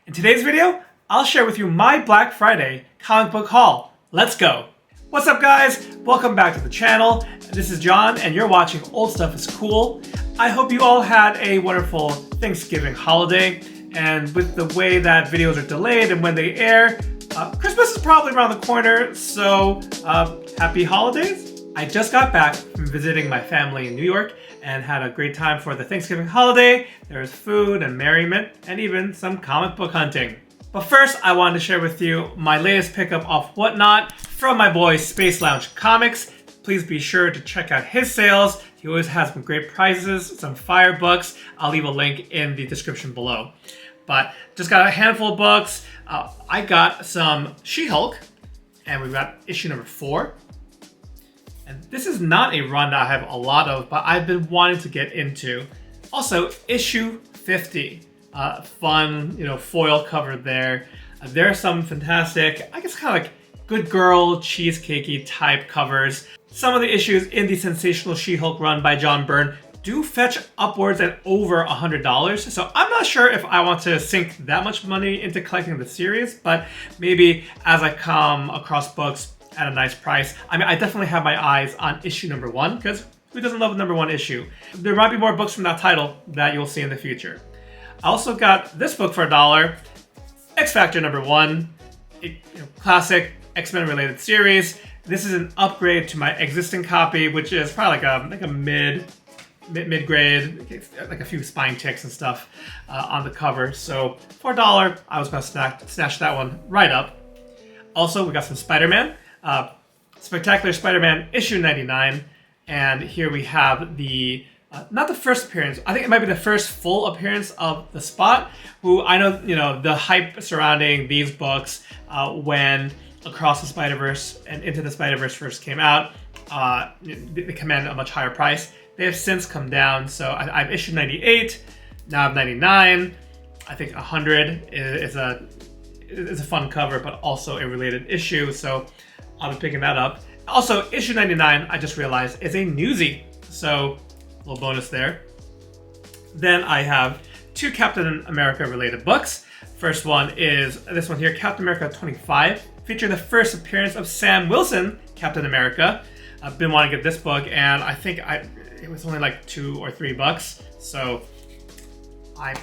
In today's video, I'll share with you my Black Friday comic book haul. Let's go! What's up guys? Welcome back to the channel. This is John and you're watching Old Stuff is Cool. I hope you all had a wonderful Thanksgiving holiday, and with the way that videos are delayed and when they air, Christmas is probably around the corner, so happy holidays. I just got back from visiting my family in New York and had a great time for the Thanksgiving holiday. There was food and merriment and even some comic book hunting. But first, I wanted to share with you my latest pickup of Whatnot from my boy Space Lounge Comix. Please be sure to check out his sales. He always has some great prizes, some fire books. I'll leave a link in the description below. But just got a handful of books. I got some She-Hulk, and we've got issue number 4. And this is not a run that I have a lot of, but I've been wanting to get into. Also, issue 50. Fun, foil cover there. There are some fantastic, I guess kind of like good girl, cheesecakey type covers. Some of the issues in the Sensational She-Hulk run by John Byrne do fetch upwards at over $100. So I'm not sure if I want to sink that much money into collecting the series, but maybe as I come across books at a nice price. I mean, I definitely have my eyes on issue number 1, because who doesn't love a number 1 issue? There might be more books from that title that you'll see in the future. I also got this book for $1, X Factor number 1, a classic X-Men related series. This is an upgrade to my existing copy, which is probably like a mid-grade, like a few spine ticks and stuff on the cover. So for $1, I was gonna snatch that one right up. Also, we got some Spider-Man. Spectacular Spider-Man issue 99, and here we have the not the first appearance, I think it might be the first full appearance of the Spot, who I know, the hype surrounding these books when Across the Spider-Verse and Into the Spider-Verse first came out, they commanded a much higher price. They have since come down, so I've issued 98, now I have 99. I think 100 is a fun cover, but also a related issue, so I'll be picking that up. Also, issue 99, I just realized, is a newsie, so a little bonus there. Then I have 2 Captain America related books. First one is this one here, Captain America 25, featuring the first appearance of Sam Wilson, Captain America. I've been wanting to get this book, and I think it was only like $2 or $3, so I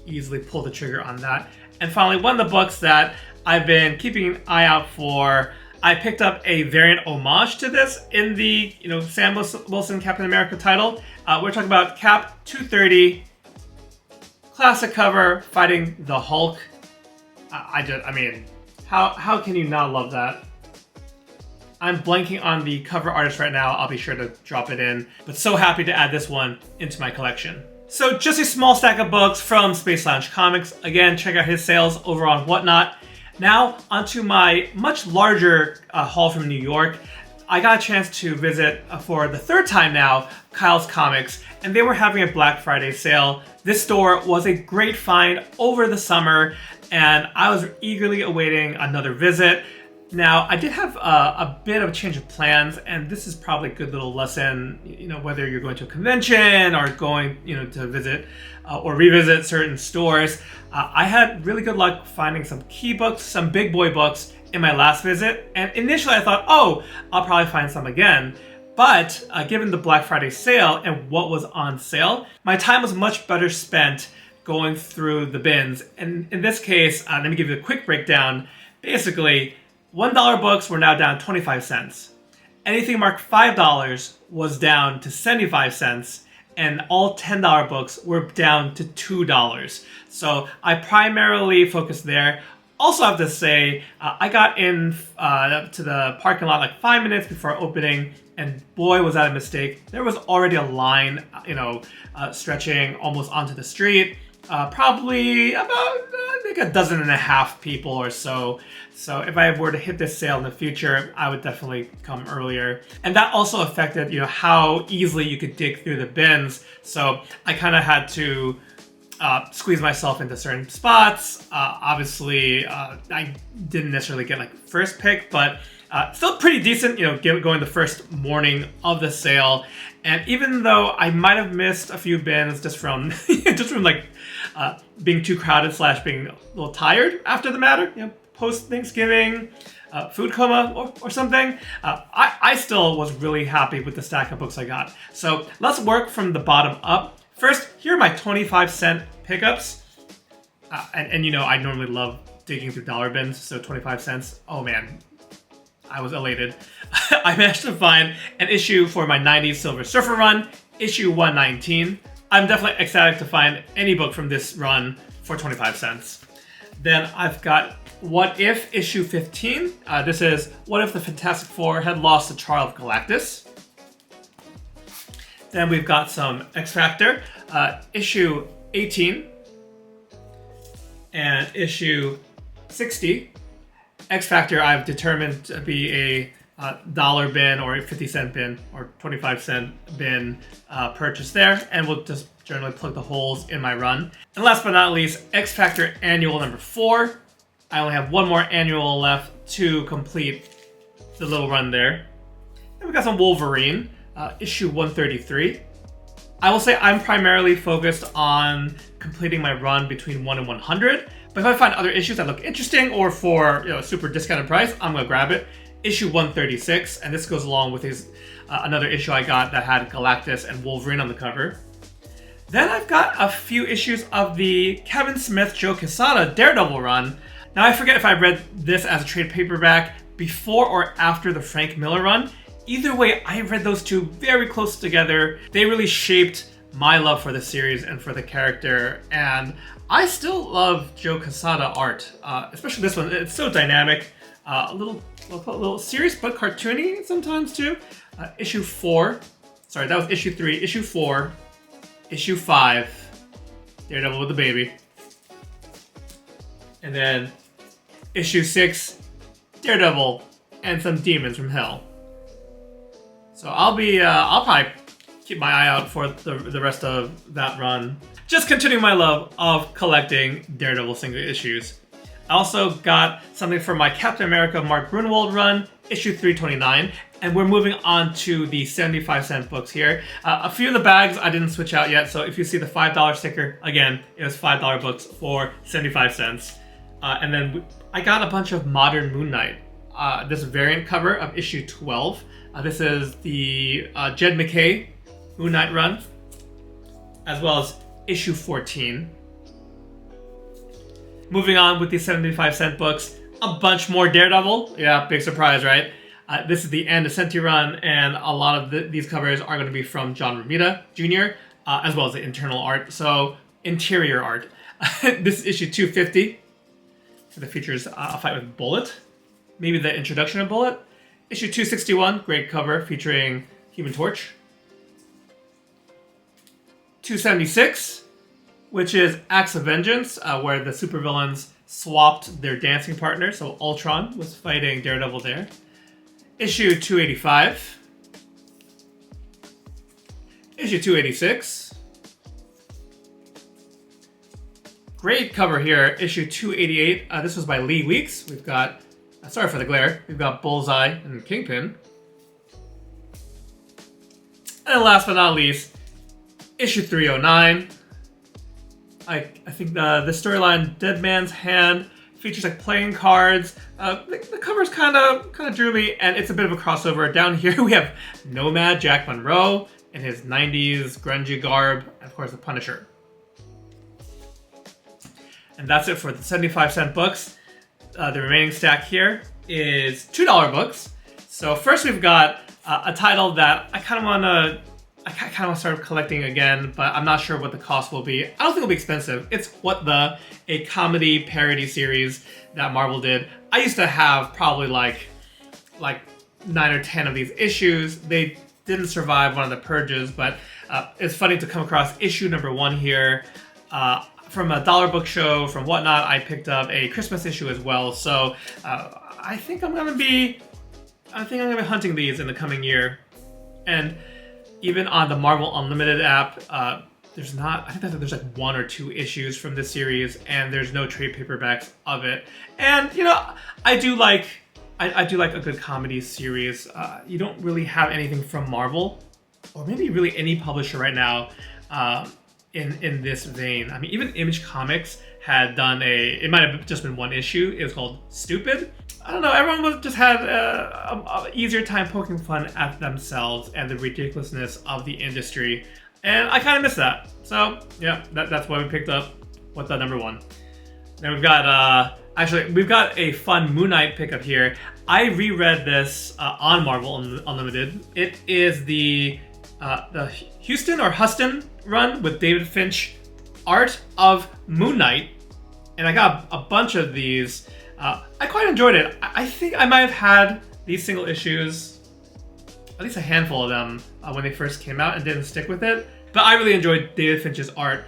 easily pulled the trigger on that. And finally, one of the books that I've been keeping an eye out for, I picked up a variant homage to this in the Sam Wilson Captain America title. We're talking about Cap 230, classic cover, fighting the Hulk. I mean, how can you not love that? I'm blanking on the cover artist right now. I'll be sure to drop it in, but so happy to add this one into my collection. So just a small stack of books from Space Lounge Comix. Again, check out his sales over on Whatnot. Now, onto my much larger haul from New York. I got a chance to visit for the 3rd time now, Kyle's Comics, and they were having a Black Friday sale. This store was a great find over the summer, and I was eagerly awaiting another visit. Now, I did have a bit of a change of plans, and this is probably a good little lesson, whether you're going to a convention or going, to visit or revisit certain stores. I had really good luck finding some key books, some big boy books in my last visit, and initially I thought, oh, I'll probably find some again. But given the Black Friday sale and what was on sale, my time was much better spent going through the bins. And in this case, let me give you a quick breakdown. Basically, $1 books were now down 25 cents. Anything marked $5 was down to 75 cents, and all $10 books were down to $2. So I primarily focused there. Also, I have to say, I got in to the parking lot like 5 minutes before opening, and boy, was that a mistake. There was already a line, stretching almost onto the street. Probably about, I think, 12.5 people or so. So if I were to hit this sale in the future, I would definitely come earlier. And that also affected, how easily you could dig through the bins. So I kind of had to squeeze myself into certain spots. Obviously, I didn't necessarily get like first pick, but still pretty decent, going the first morning of the sale. And even though I might have missed a few bins just from like being too crowded / being a little tired after the matter, post Thanksgiving, food coma or something. I still was really happy with the stack of books I got. So let's work from the bottom up. First, here are my 25-cent pickups. And I normally love digging through dollar bins, so 25 cents. Oh man, I was elated. I managed to find an issue for my 90s Silver Surfer run, issue 119. I'm definitely ecstatic to find any book from this run for 25 cents. Then I've got What If issue 15. This is What If the Fantastic Four had lost the Trial of Galactus. Then we've got some X Factor, issue 18 and issue 60. X Factor I've determined to be a dollar bin or a 50-cent bin or 25-cent bin purchase there, and we'll just generally plug the holes in my run. And last but not least, X Factor Annual number 4. I only have one more annual left to complete the little run there. And we got some Wolverine, issue 133. I will say I'm primarily focused on completing my run between 1 and 100, but if I find other issues that look interesting or for a super discounted price, I'm gonna grab it. Issue 136, and this goes along with his another issue I got that had Galactus and Wolverine on the cover. Then I've got a few issues of the Kevin Smith, Joe Quesada Daredevil run. Now I forget if I read this as a trade paperback before or after the Frank Miller run. Either way, I read those two very close together. They really shaped my love for the series and for the character, and I still love Joe Quesada art, especially this one. It's so dynamic, a little serious but cartoony sometimes too. Issue 4, sorry, that was issue 3. Issue 4, issue 5, Daredevil with the baby, and then issue 6, Daredevil and some demons from hell. So I'll probably keep my eye out for the rest of that run. Just continuing my love of collecting Daredevil single issues. I also got something for my Captain America Mark Grunwald run, issue 329, and we're moving on to the 75-cent books here. A few of the bags I didn't switch out yet, so if you see the $5 sticker, again, it was $5 books for 75 cents. And then I got a bunch of Modern Moon Knight. This variant cover of issue 12. This is the Jed McKay Moon Knight run, as well as issue 14. Moving on with these 75-cent books, a bunch more Daredevil. Yeah, big surprise, right? This is the Ann Nocenti run, and a lot of these covers are going to be from John Romita Jr., as well as the internal art, so interior art. This is issue 250. That features a fight with Bullet, maybe the introduction of Bullet. Issue 261, great cover featuring Human Torch. 276, which is Acts of Vengeance, where the supervillains swapped their dancing partner, so Ultron was fighting Daredevil there. Issue 285. Issue 286. Great cover here, issue 288. This was by Lee Weeks. We've got, sorry for the glare, we've got Bullseye and Kingpin. And last but not least, issue 309. I think the storyline Dead Man's Hand features like playing cards. The cover's kind of drew me, and it's a bit of a crossover. Down here we have Nomad Jack Monroe in his 90s grungy garb, and of course the Punisher. And that's it for the 75-cent books. The remaining stack here is $2 books. So first we've got a title that I kind of want to start collecting again, but I'm not sure what the cost will be. I don't think it'll be expensive. It's What The, a comedy parody series that Marvel did. I used to have probably like 9 or 10 of these issues. They didn't survive one of the purges, but it's funny to come across issue number 1 here. From a dollar book show, from Whatnot, I picked up a Christmas issue as well. So I think I'm gonna be hunting these in the coming year. And even on the Marvel Unlimited app, I think that there's like 1 or 2 issues from this series, and there's no trade paperbacks of it. And I do like a good comedy series. You don't really have anything from Marvel, or maybe really any publisher right now. in this vein. I mean, even Image Comics had done it might have just been one issue. It was called Stupid. I don't know, everyone just had a easier time poking fun at themselves and the ridiculousness of the industry. And I kind of miss that. So, yeah, that's why we picked up What the Number One. Now we've got, we've got a fun Moon Knight pickup here. I reread this on Marvel Unlimited. It is the Houston or Huston run with David Finch art of Moon Knight. And I got a bunch of these. I quite enjoyed it. I think I might have had these single issues, at least a handful of them, when they first came out and didn't stick with it. But I really enjoyed David Finch's art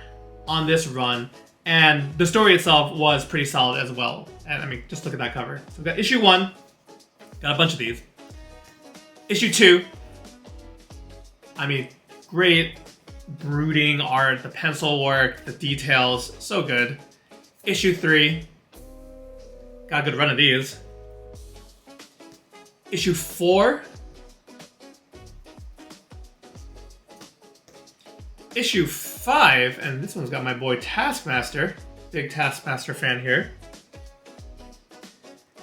on this run, and the story itself was pretty solid as well. And I mean, just look at that cover. So we've got issue 1, got a bunch of these. Issue 2, I mean, great brooding art, the pencil work, the details, so good. Issue 3, got a good run of these. Issue 4. Issue 5, and this one's got my boy Taskmaster. Big Taskmaster fan here.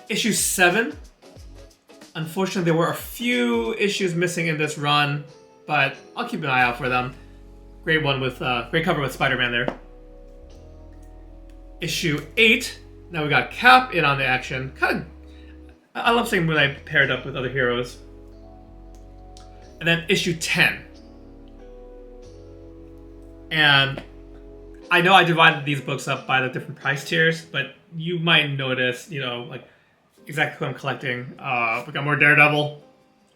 Issue 7. Unfortunately, there were a few issues missing in this run, but I'll keep an eye out for them. Great one with, great cover with Spider-Man there. Issue 8. Now we got Cap in on the action. I love seeing when I paired up with other heroes. And then issue 10. And I know I divided these books up by the different price tiers, but you might notice, you know, like exactly who I'm collecting. We got more Daredevil,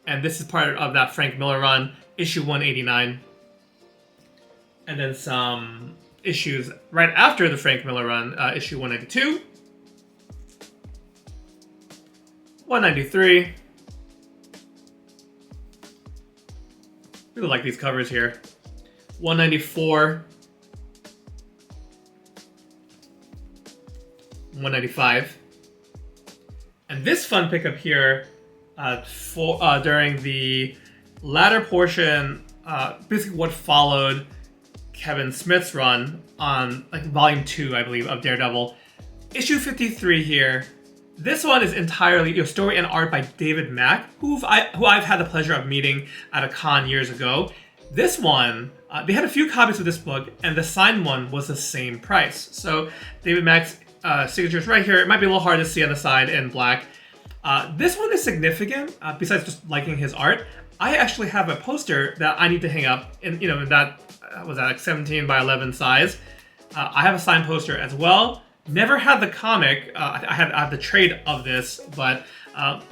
and this is part of that Frank Miller run, issue 189. And then some issues right after the Frank Miller run, issue 192. 193. Really like these covers here. 194. 195. And this fun pickup here during the latter portion, basically what followed Kevin Smith's run on like volume 2, I believe, of Daredevil. Issue 53 here. This one is entirely story and art by David Mack, who I've had the pleasure of meeting at a con years ago. This one, they had a few copies of this book, and the signed one was the same price. So David Mack's signature is right here. It might be a little hard to see on the side in black. This one is significant. Besides just liking his art, I actually have a poster that I need to hang up in that was that like 17 by 11 size. I have a signed poster as well. Never had the comic. I have the trade of this, but I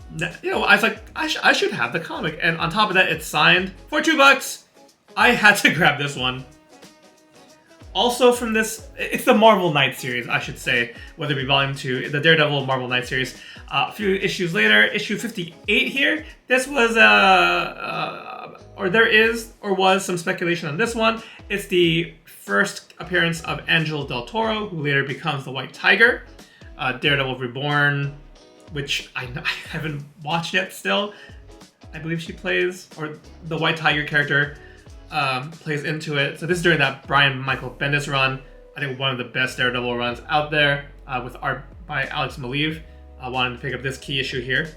was like, I should have the comic. And on top of that, it's signed for $2. I had to grab this one. Also from this, it's the Marvel Knight series, I should say, whether it be Volume 2, the Daredevil Marvel Knight series. A few issues later, issue 58 here. This was, was some speculation on this one. It's the first appearance of Angel Del Toro, who later becomes the White Tiger. Daredevil Reborn, which I haven't watched yet still. I believe she plays, or the White Tiger character plays into it. So this is during that Brian Michael Bendis run. I think one of the best Daredevil runs out there, with art by Alex Maleev. I wanted to pick up this key issue here.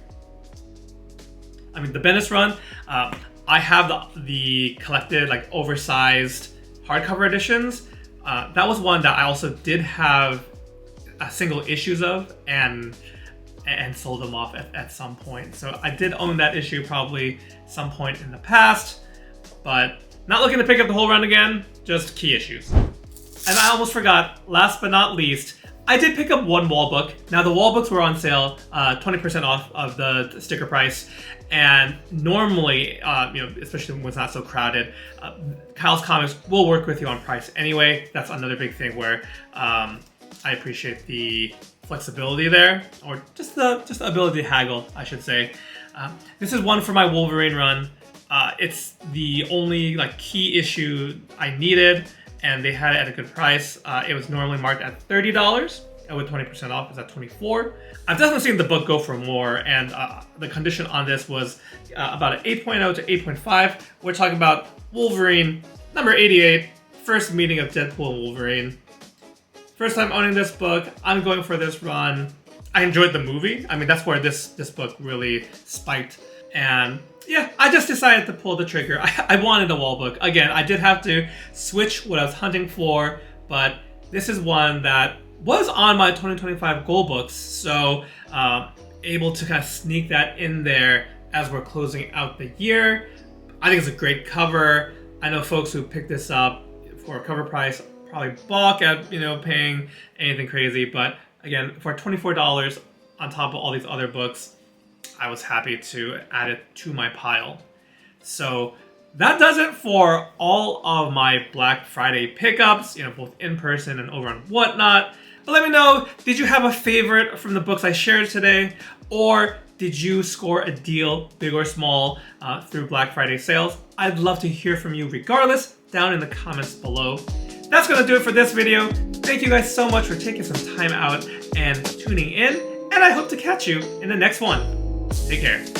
I mean, the Bendis run, I have the collected, like, oversized hardcover editions. That was one that I also did have single issues of and sold them off at some point. So I did own that issue probably some point in the past, but not looking to pick up the whole run again, just key issues. And I almost forgot, last but not least, I did pick up one wall book. Now the wall books were on sale, 20% off of the sticker price. And normally, especially when it's not so crowded, Kyle's Comics will work with you on price anyway. That's another big thing where I appreciate the flexibility there, or just the ability to haggle, I should say. This is one for my Wolverine run. It's the only key issue I needed, and they had it at a good price. It was normally marked at $30, and with 20% off, it's at $24. I've definitely seen the book go for more, and the condition on this was about an 8.0 to 8.5. We're talking about Wolverine, number 88, first meeting of Deadpool and Wolverine. First time owning this book, I'm going for this run. I enjoyed the movie. I mean, that's where this book really spiked. And yeah, I just decided to pull the trigger. I wanted a wall book. Again, I did have to switch what I was hunting for, but this is one that was on my 2025 goal books, so able to kind of sneak that in there as we're closing out the year. I think it's a great cover. I know folks who picked this up for a cover price probably balk at paying anything crazy, but again, for $24 on top of all these other books, I was happy to add it to my pile. So that does it for all of my Black Friday pickups, both in person and over on Whatnot. But let me know, did you have a favorite from the books I shared today? Or did you score a deal, big or small, through Black Friday sales? I'd love to hear from you regardless, down in the comments below. That's going to do it for this video. Thank you guys so much for taking some time out and tuning in, and I hope to catch you in the next one. Take care.